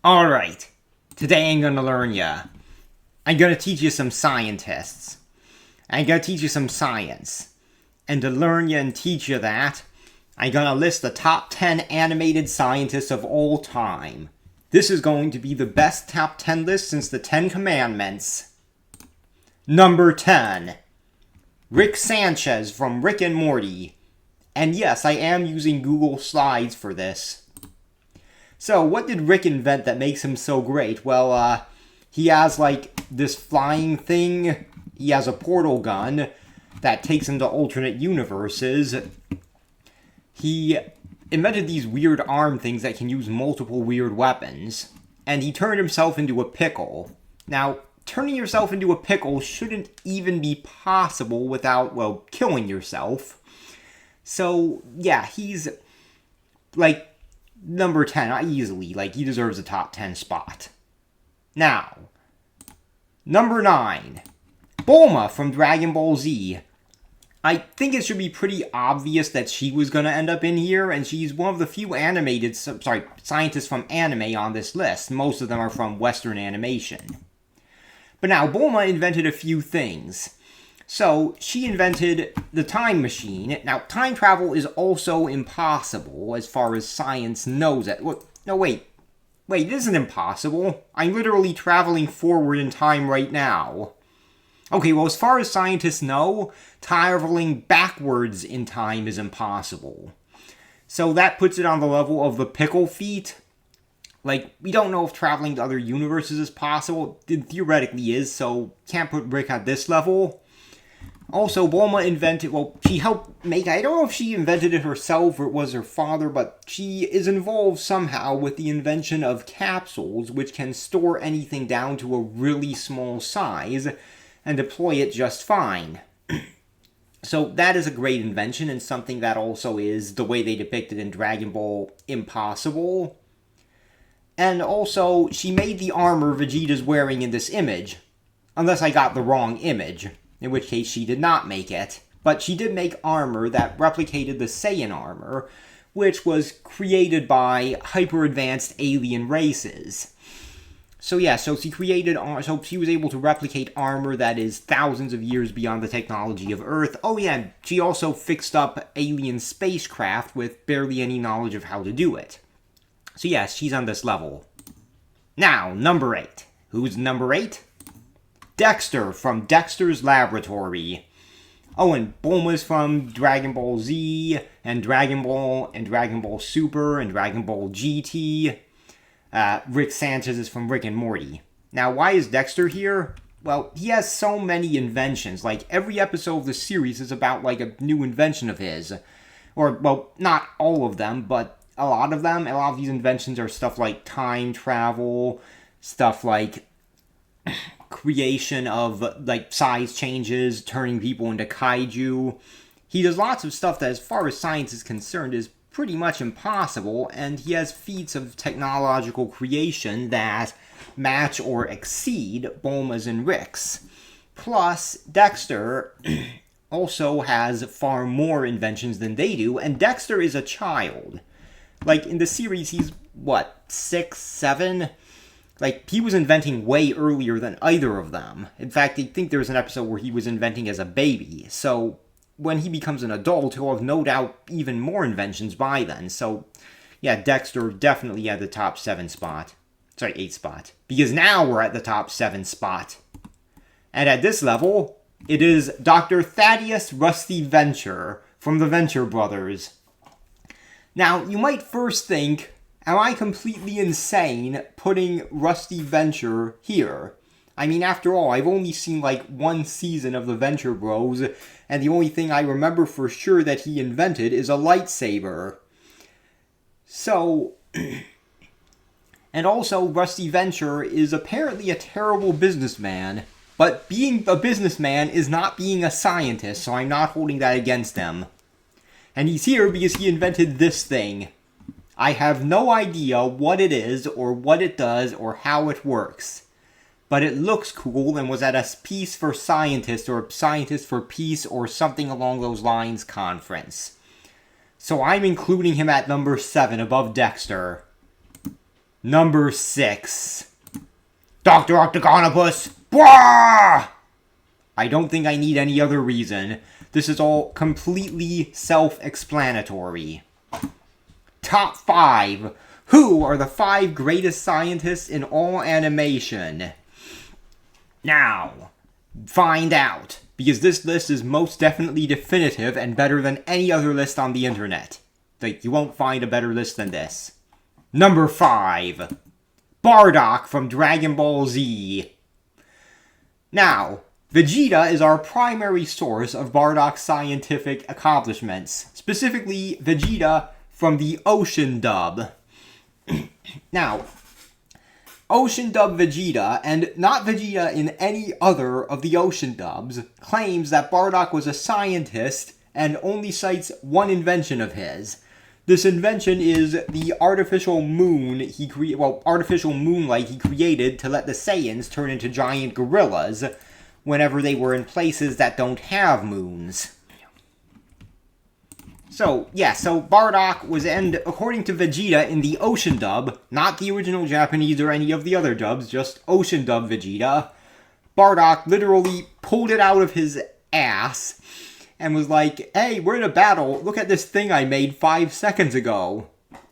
Alright, today I'm gonna learn ya. I'm gonna teach you some scientists. I'm gonna teach you some science. And to learn you and teach you that, I'm gonna list the top 10 animated scientists of all time. This is going to be the best top 10 list since the 10 Commandments. Number 10. Rick Sanchez from Rick and Morty. And yes, I am using Google Slides for this. So, what did Rick invent that makes him so great? Well, he has, this flying thing. He has a portal gun that takes him to alternate universes. He invented these weird arm things that can use multiple weird weapons. And he turned himself into a pickle. Now, turning yourself into a pickle shouldn't even be possible without, killing yourself. So, yeah, he's, number 10, easily. He deserves a top 10 spot. Now, number 9. Bulma from Dragon Ball Z. I think it should be pretty obvious that she was going to end up in here, and she's one of the few scientists from anime on this list. Most of them are from Western animation. But now, Bulma invented a few things. So, she invented the time machine. Now, time travel is also impossible as far as science knows it. No, wait. Wait, it isn't impossible. I'm literally traveling forward in time right now. Okay, well, as far as scientists know, traveling backwards in time is impossible. So that puts it on the level of the pickle feat. We don't know if traveling to other universes is possible. It theoretically is, so can't put Rick at this level. Also, Bulma invented, she helped make, I don't know if she invented it herself or it was her father, but she is involved somehow with the invention of capsules, which can store anything down to a really small size and deploy it just fine. So that is a great invention and something that also is the way they depicted in Dragon Ball impossible. And also, she made the armor Vegeta's wearing in this image, unless I got the wrong image. In which case she did not make it. But she did make armor that replicated the Saiyan armor, which was created by hyper-advanced alien races. So yeah, so she was able to replicate armor that is thousands of years beyond the technology of Earth. Oh yeah, she also fixed up alien spacecraft with barely any knowledge of how to do it. So yes, she's on this level. Now, number 8. Who's number 8? Dexter from Dexter's Laboratory. Oh, and Bulma's from Dragon Ball Z, and Dragon Ball, and Dragon Ball Super, and Dragon Ball GT. Rick Sanchez is from Rick and Morty. Now, why is Dexter here? Well, he has so many inventions. Every episode of the series is about, a new invention of his. Or, not all of them, but a lot of them. A lot of these inventions are stuff like time travel, stuff like creation of, size changes, turning people into kaiju. He does lots of stuff that, as far as science is concerned, is pretty much impossible, and he has feats of technological creation that match or exceed Bulma's and Rick's. Plus, Dexter also has far more inventions than they do, and Dexter is a child. In the series, he's, 6, 7? He was inventing way earlier than either of them. In fact, I think there was an episode where he was inventing as a baby. So, when he becomes an adult, he'll have no doubt even more inventions by then. So, yeah, Dexter definitely at the top 7 spot. 8 spot. Because now we're at the top 7 spot. And at this level, it is Dr. Thaddeus Rusty Venture from the Venture Brothers. Now, you might first think, am I completely insane putting Rusty Venture here? I mean, after all, I've only seen one season of the Venture Bros, and the only thing I remember for sure that he invented is a lightsaber. So, and also Rusty Venture is apparently a terrible businessman, but being a businessman is not being a scientist, so I'm not holding that against him. And he's here because he invented this thing. I have no idea what it is, or what it does, or how it works. But it looks cool and was at a Peace for Scientists, or Scientists for Peace, or something along those lines conference. So I'm including him at number 7 above Dexter. Number 6. Dr. Octagonopus! Bwah! I don't think I need any other reason. This is all completely self-explanatory. Top 5. Who are the 5 greatest scientists in all animation? Now, find out, because this list is most definitely definitive and better than any other list on the internet. Like, you won't find a better list than this. Number 5. Bardock from Dragon Ball Z. Now, Vegeta is our primary source of Bardock's scientific accomplishments. Specifically, Vegeta from the Ocean dub. Now, Ocean dub Vegeta, and not Vegeta in any other of the Ocean dubs, claims that Bardock was a scientist and only cites one invention of his. This invention is the artificial moonlight he created to let the Saiyans turn into giant gorillas whenever they were in places that don't have moons. So Bardock was, and according to Vegeta in the Ocean dub, not the original Japanese or any of the other dubs, just Ocean dub Vegeta, Bardock literally pulled it out of his ass and was like, hey, we're in a battle, look at this thing I made 5 seconds ago.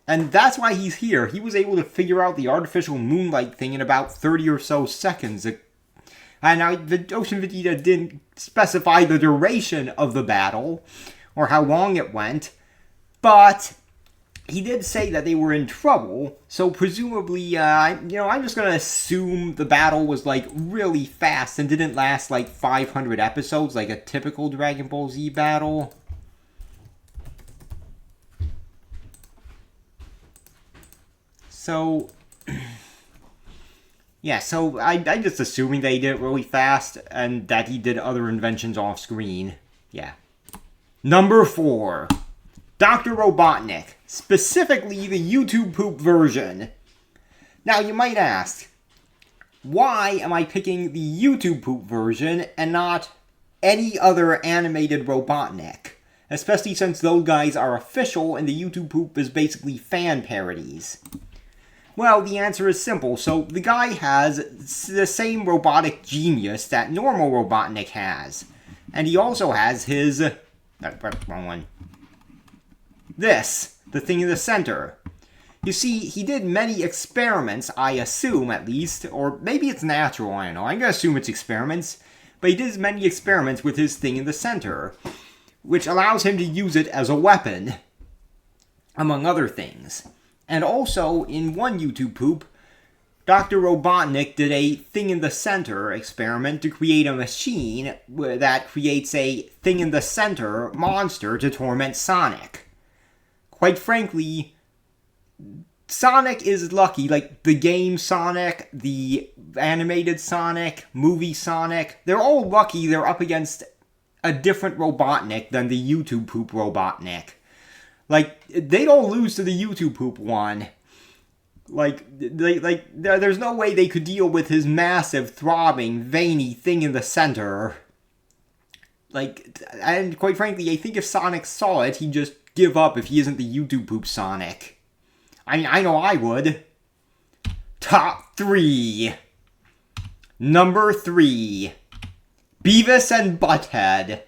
And that's why he's here. He was able to figure out the artificial moonlight thing in about 30 or so seconds. And now, the Ocean Vegeta didn't specify the duration of the battle, or how long it went, but he did say that they were in trouble, so presumably, I'm just gonna assume the battle was, like, really fast and didn't last, like, 500 episodes, like a typical Dragon Ball Z battle. So, yeah, so I'm just assuming that he did it really fast, and that he did other inventions off screen. Yeah. Number 4. Dr. Robotnik, specifically the YouTube poop version. Now, you might ask, why am I picking the YouTube poop version and not any other animated Robotnik? Especially since those guys are official and the YouTube poop is basically fan parodies. Well, the answer is simple. So, the guy has the same robotic genius that normal Robotnik has. And he also has his... wrong one. This, the thing in the center. You see, he did many experiments, I assume at least, or maybe it's natural, I don't know. I'm gonna assume it's experiments. But he did many experiments with his thing in the center, which allows him to use it as a weapon, among other things. And also, in one YouTube poop, Dr. Robotnik did a thing in the center experiment to create a machine that creates a thing in the center monster to torment Sonic. Quite frankly, Sonic is lucky. Like, the game Sonic, the animated Sonic, movie Sonic, they're all lucky they're up against a different Robotnik than the YouTube poop Robotnik. Like, they don't lose to the YouTube poop one. There's no way they could deal with his massive, throbbing, veiny thing in the center. And quite frankly, I think if Sonic saw it, he'd just give up if he isn't the YouTube poop Sonic. I mean, I know I would. Top 3. Number 3. Beavis and Butthead.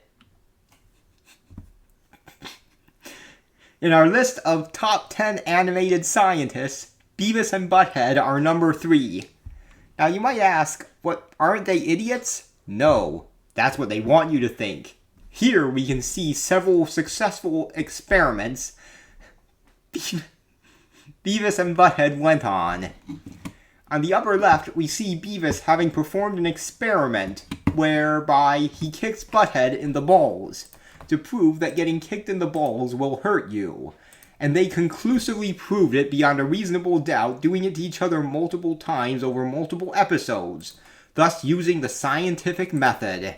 In our list of top 10 animated scientists, Beavis and Butthead are number 3. Now you might ask, what, aren't they idiots? No, that's what they want you to think. Here we can see several successful experiments Beavis and Butthead went on. On the upper left, we see Beavis having performed an experiment whereby he kicks Butthead in the balls to prove that getting kicked in the balls will hurt you. And they conclusively proved it beyond a reasonable doubt, doing it to each other multiple times over multiple episodes, thus using the scientific method.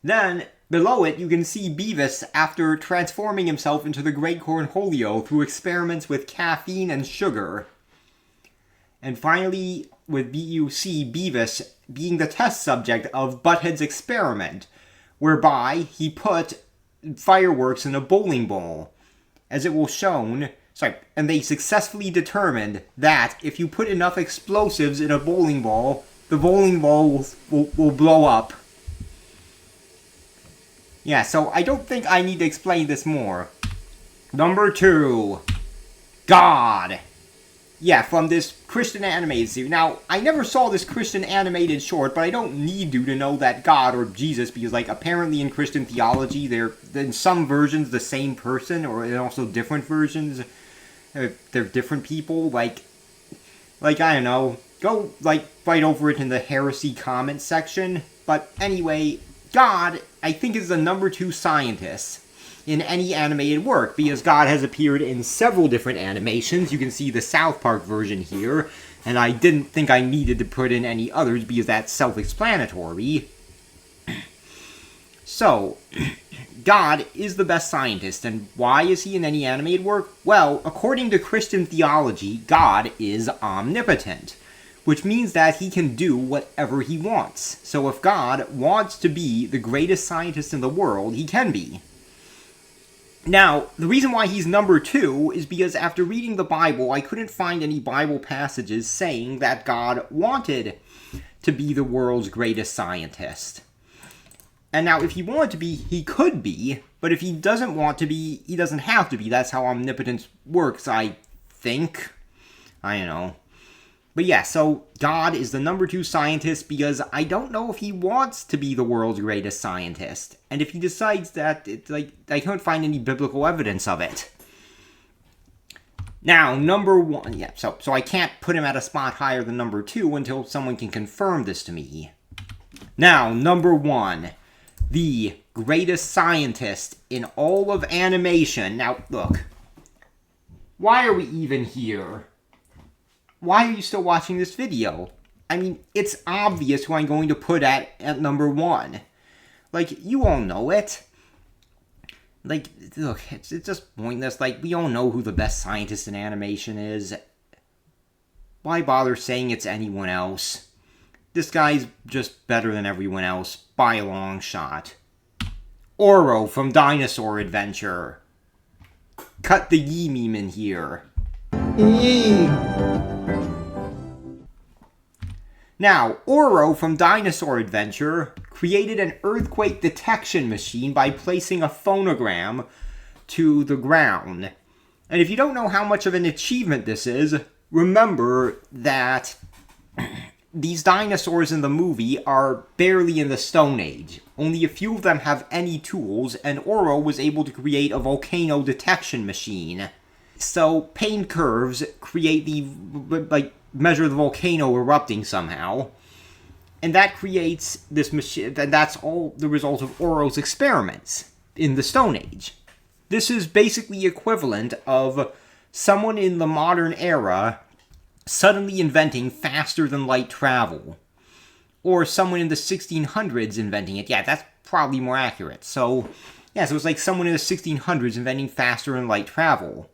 Then, below it, you can see Beavis after transforming himself into the Great Cornholio through experiments with caffeine and sugar. And finally, you see Beavis being the test subject of Butthead's experiment, whereby he put fireworks in a bowling ball. As it will shown, and they successfully determined that if you put enough explosives in a bowling ball, the bowling ball will blow up. Yeah, so I don't think I need to explain this more. Number 2, God. Yeah, from this Christian animated series. Now, I never saw this Christian animated short, but I don't need to know that God or Jesus, because, like, apparently in Christian theology, they're in some versions the same person, or in also different versions, they're different people. Like, I don't know, go, like, right over it in the heresy comment section. But anyway, God, I think, is the number 2 scientist in any animated work, because God has appeared in several different animations. You can see the South Park version here, and I didn't think I needed to put in any others because that's self-explanatory. So, God is the best scientist, and why is he in any animated work? Well, according to Christian theology, God is omnipotent, which means that he can do whatever he wants. So if God wants to be the greatest scientist in the world, he can be. Now, the reason why he's number 2 is because after reading the Bible, I couldn't find any Bible passages saying that God wanted to be the world's greatest scientist. And now, if he wanted to be, he could be, but if he doesn't want to be, he doesn't have to be. That's how omnipotence works, I think. I don't know. But yeah, so God is the number 2 scientist because I don't know if he wants to be the world's greatest scientist. And if he decides that, I can't find any biblical evidence of it. Now, number 1, yeah, so I can't put him at a spot higher than number 2 until someone can confirm this to me. Now, number 1, the greatest scientist in all of animation. Now, look, why are we even here? Why are you still watching this video? I mean, it's obvious who I'm going to put at number 1. Like, you all know it. Like, look, it's just pointless. Like, we all know who the best scientist in animation is. Why bother saying it's anyone else? This guy's just better than everyone else, by a long shot. Oro from Dinosaur Adventure. Cut the Yee meme in here. Yee! Now, Oro from Dinosaur Adventure created an earthquake detection machine by placing a phonogram to the ground. And if you don't know how much of an achievement this is, remember that these dinosaurs in the movie are barely in the Stone Age. Only a few of them have any tools, and Oro was able to create a volcano detection machine. So, paint curves create measure the volcano erupting somehow. And that creates this machine, and that's all the result of Oro's experiments in the Stone Age. This is basically equivalent of someone in the modern era suddenly inventing faster than light travel. Or someone in the 1600s inventing it. Yeah, that's probably more accurate. So it's like someone in the 1600s inventing faster than light travel.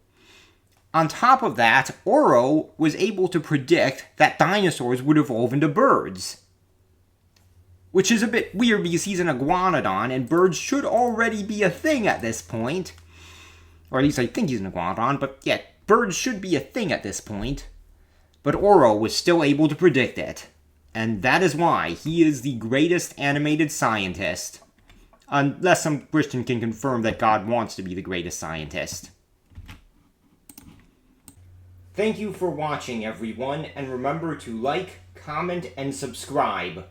On top of that, Oro was able to predict that dinosaurs would evolve into birds. Which is a bit weird because he's an iguanodon, and birds should already be a thing at this point. Or at least I think he's an iguanodon, but yeah, birds should be a thing at this point. But Oro was still able to predict it. And that is why he is the greatest animated scientist. Unless some Christian can confirm that God wants to be the greatest scientist. Thank you for watching, everyone, and remember to like, comment, and subscribe.